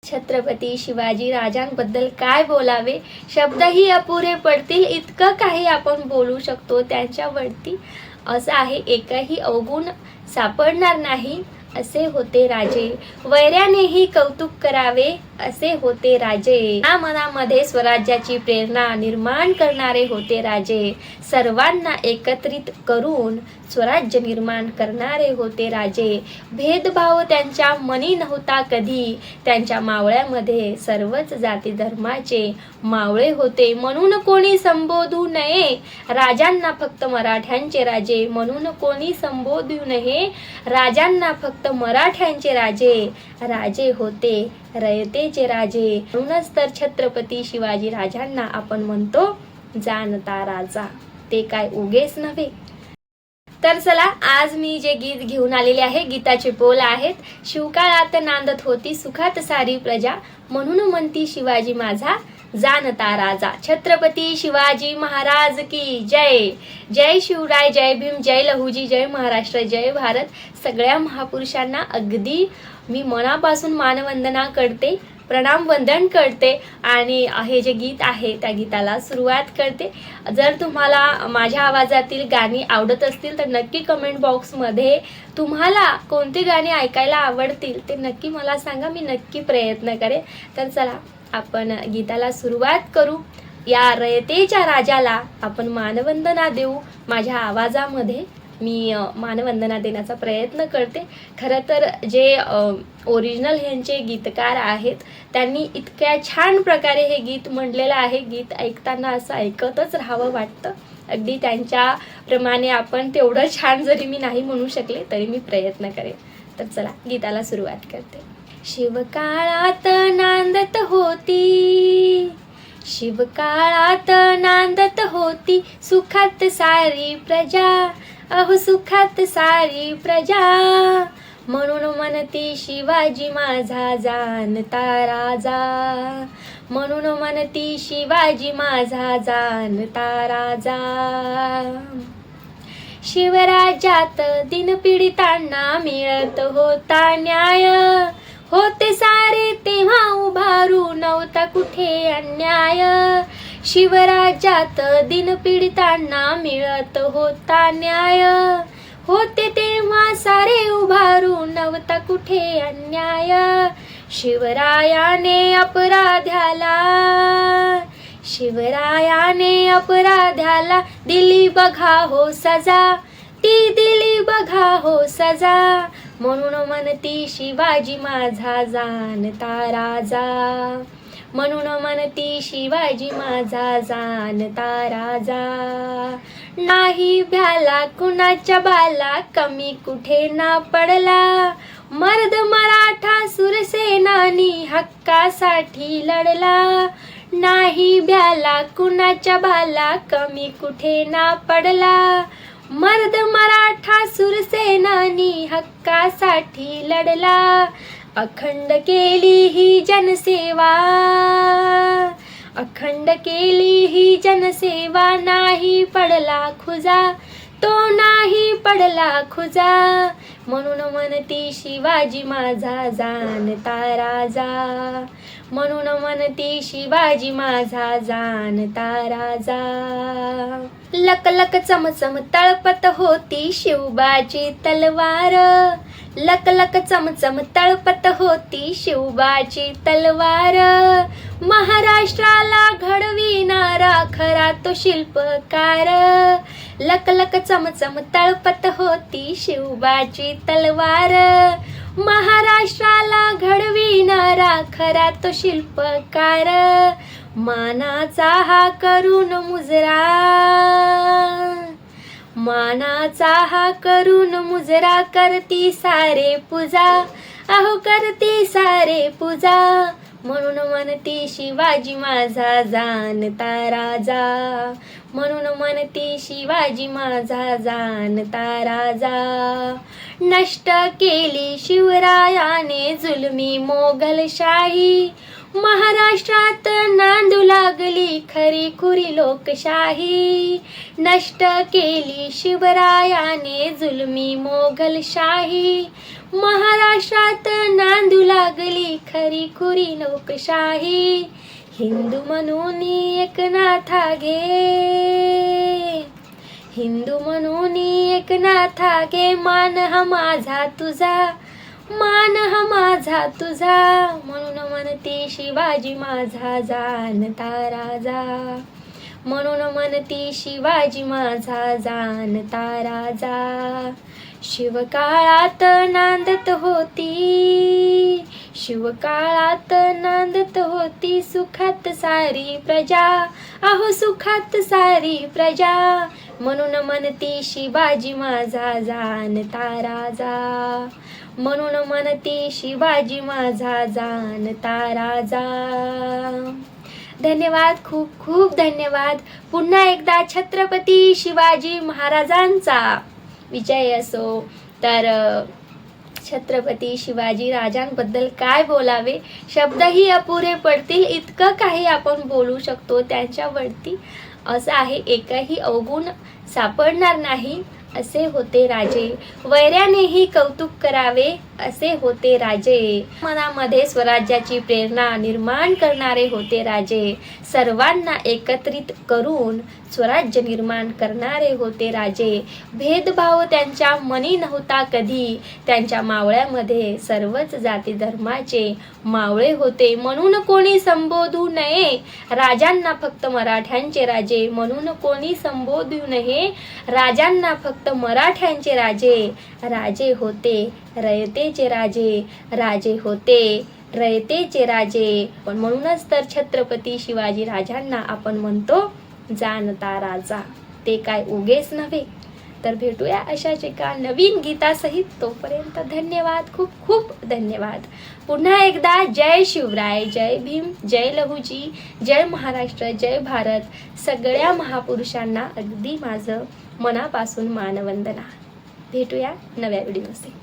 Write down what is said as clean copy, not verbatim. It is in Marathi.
छत्रपती शिवाजी राजांबद्दल काय बोलावे, शब्दही अपुरे पडतील इतकं काही आपण बोलू शकतो त्यांच्यावरती. असं आहे, एकही अवगुण सापडणार नाही असे होते राजे, वैऱ्यानेही कौतुक करावे असे होते राजे. या मनामध्ये स्वराज्याची प्रेरणा निर्माण करणारे होते राजे, सर्वांना एकत्रित करून स्वराज्य निर्माण करणारे होते राजे. भेदभाव त्यांच्या मनी नव्हता कधी, त्यांच्या मावळ्यामध्ये सर्वच जाती धर्माचे मावळे होते. म्हणून कोणी संबोधू नये राजांना फक्त मराठ्यांचे राजे, म्हणून कोणी संबोधू नये राजांना फक्त मराठ्यांचे राजे. राजे होते रयतेचे राजे, म्हणूनच तर छत्रपती शिवाजी राजांना आपण म्हणतो जाणता राजा, ते काय उगेच नव्हे. तर चला, आज मी जे गीत घेऊन आलेले आहे, गीताचे बोल आहेत. शिवकाळात नांदत होती सुखात सारी प्रजा, म्हणून म्हणती शिवाजी माझा जाणता राजा. छत्रपती शिवाजी महाराज की जय. जय शिवराय, जय भीम, जय लहुजी, जय महाराष्ट्र, जय भारत. सगळ्या महापुरुषांना अगदी मी मनापासून मानवंदना करते, प्रणाम वंदन करते आणि हे जे गीत आहे त्या गीताला सुरुवात करते. जर तुम्हाला माझ्या आवाजातील गाणी आवडत असतील तर नक्की कमेंट बॉक्समध्ये तुम्हाला कोणती गाणी ऐकायला आवडतील ते नक्की मला सांगा, मी नक्की प्रयत्न करेन. तर चला, आपण गीताला सुरुवात करू. या रयतेच्या राजाला आपण मानवंदना देऊ. माझ्या आवाजामध्ये मी मानवंदना देण्याचा प्रयत्न करते. खरं तर जे ओरिजिनल ह्यांचे गीतकार आहेत त्यांनी इतक्या छान प्रकारे हे गीत म्हटलेलं आहे, गीत ऐकताना असं ऐकतच राहावं वाटतं. अगदी त्यांच्याप्रमाणे आपण तेवढं छान जरी मी नाही म्हणू शकले तरी मी प्रयत्न करेन. तर चला, गीताला सुरुवात करते. शिवकाळात नांदत होती, शिवकाळात नांदत होती सुखात सारी प्रजा, अहो सुखात सारी प्रजा. म्हणून म्हणती शिवाजी माझा जाणता राजा, म्हणून म्हणती शिवाजी माझा जाणता राजा. शिवराज्यात दिनपीडितांना मिळत होता न्याय, होते सारे तेव्हा उभारू नव्हता कुठे अन्याय. शिवराज्यात दिनपीडितांना मिळत होता न्याय, होते तेव्हा सारे उभारू नव्हता कुठे अन्याय. शिवरायाने अपराध्याला, शिवरायाने अपराध्याला दिली बघा हो सजा, ती दिली बघा हो सजा. म्हणून म्हणती शिवाजी माझा जाणता राजा, म्हणून म्हणती शिवाजी माझा जाणता राजा. नाही भ्याला कुणाच्या बाला, कमी कुठे ना पडला, मर्द मराठा सुरसेनानी हक्कासाठी लढला. नाही भ्याला कुणाच्या बाला, कमी कुठे ना पडला, मर्द मराठा सुरसेनानी हक्कासाठी लढला. अखंड केली ही जनसेवा, अखंड केली ही जनसेवा. नाही पडला खुजा, तो नाही पडला खुजा. म्हणून म्हणती शिवाजी माझा जाणता राजा, म्हणून म्हणती शिवाजी माझा जाणता राजा. लकलक चमचम तळपत होती शिवबाची तलवार, लकलक चमचम तळपत होती शिवबाची तलवार. महाराष्ट्राला घडविणारा खरा तो शिल्पकार, लकलक चमचम तळपत होती शिवबाची तलवार. महाराष्ट्राला घडविणारा खरा तो शिल्पकार. मानाचा हा करून मुजरा, मानाचा हा करून मुजरा. करती सारे पूजा, अहो करती सारे पूजा. म्हणून म्हणती शिवाजी माझा जाणता राजा, म्हणून म्हणती शिवाजी माझा जाणता राजा. नष्ट केली शिवरायाने जुलमी मोगलशाही, महाराष्ट्रात नांदू लागली खरी खुरी लोकशाही, नष्ट केली शिवरायाने जुलमी मोगलशाही. महाराष्ट्रात नांदू लागली खरी खुरी लोकशाही, हिंदू म्हणून एकनाथा घे, हिंदू म्हणून एकनाथा घे. मान हा माझा तुझा, मान हा माझा तुझा, म्हणून म्हणती शिवाजी माझा जाणता राजा, म्हणून म्हणती शिवाजी माझा जाणता राजा. शिवकाळात नांदत होती, शिवकाळात नांदत होती सुखात सारी प्रजा, अहो सुखात सारी प्रजा, म्हणून म्हणती शिवाजी माझा जाणता राजा, म्हणून म्हणती शिवाजी माझा जाणता राजा. धन्यवाद, खूप खूप धन्यवाद. पुन्हा एकदा छत्रपती शिवाजी महाराजांचा विजय असो. तर छत्रपती शिवाजी राजांबद्दल काय बोलावे, शब्दही अपुरे पडतील इतकं काही आपण बोलू शकतो त्यांच्यावरती. असं आहे, एकही अवगुण सापडणार नाही असे होते राजे, वैऱ्यानेही कौतुक करावे असे होते राजे. मनामध्ये स्वराज्याची प्रेरणा निर्माण करणारे होते राजे, सर्वांना एकत्रित करून स्वराज्य निर्माण करणारे होते राजे. भेदभाव त्यांच्या मनी नव्हता कधी, त्यांच्या मावळ्यामध्ये सर्वच जाती धर्माचे मावळे होते. म्हणून कोणी संबोधू नये राजांना फक्त मराठ्यांचे राजे, म्हणून कोणी संबोधू नये राजांना फक्त मराठ्यांचे राजे. राजे होते रयतेचे राजे, राजे होते रयतेचे राजे. पण म्हणूनच तर छत्रपती शिवाजी राजांना आपण म्हणतो जाणता राजा. ते काय उगेच नव्हे. तर भेटूया अशाच एका नवीन गीतासहित. तोपर्यंत धन्यवाद, खूप खूप धन्यवाद. पुन्हा एकदा जय शिवराय, जय भीम, जय लहुजी, जय महाराष्ट्र, जय भारत. सगळ्या महापुरुषांना अगदी माझं मनापासून मानवंदना. भेटूया नव्या व्हिडिओमध्ये.